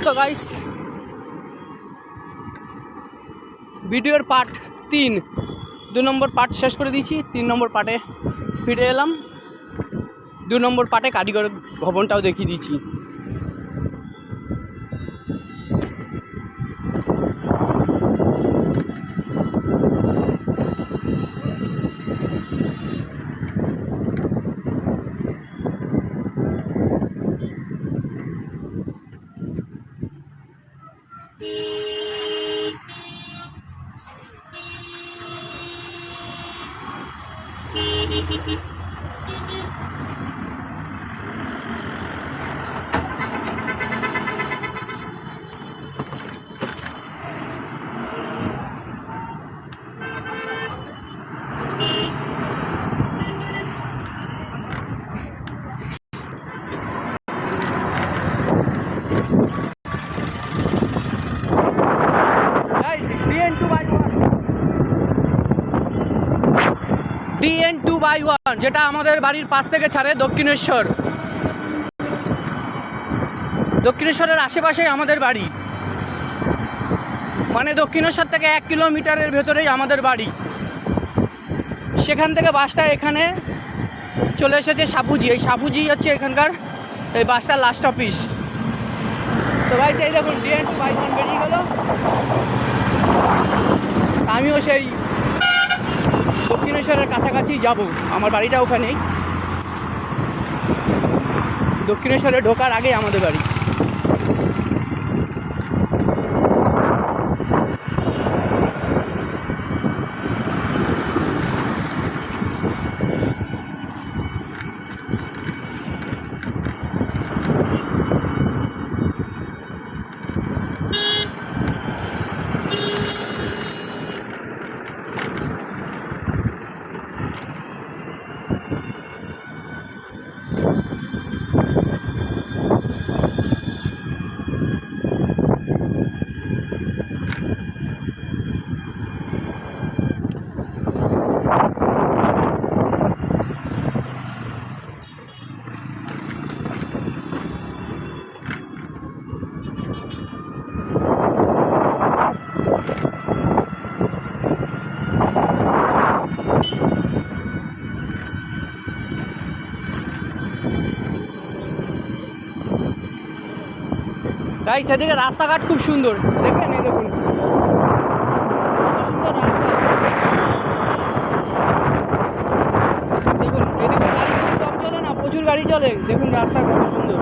তো গাইস, ভিডিওর পার্ট 3 2 নম্বর পার্ট শেষ করে দিয়েছি। 3 নম্বর পার্টে ফিরে এলাম। 2 নম্বর পার্টে কারিগর ভবনটাও দেখিয়ে দিয়েছি। DN 2/1 যেটা আমাদের বাড়ির পাশ থেকে ছাড়ে দক্ষিণেশ্বরের আশেপাশেই আমাদের বাড়ি, মানে দক্ষিণেশ্বর থেকে 1 কিলোমিটারের ভেতরেই আমাদের বাড়ি। সেখান থেকে বাসটা এখানে চলে এসেছে সাপুজি। এই সাপুজি হচ্ছে এখানকার এই বাসটার লাস্ট অফিস। তো ভাই সেই দেখুন DN 2/1 বেরিয়ে গেল। আমিও সেই দক্ষিণেশ্বরের কাছাকাছি যাব, আমার বাড়িটা ওখানেই। দক্ষিণেশ্বরে ঢোকার আগেই আমাদের বাড়ি। গাইস এদিকে রাস্তাঘাট খুব সুন্দর, দেখেন এই দেখুন কত সুন্দর রাস্তা। দেখুন এদিকে গাড়ি কিন্তু কম চলে না, প্রচুর গাড়ি চলে। দেখুন রাস্তা কত সুন্দর।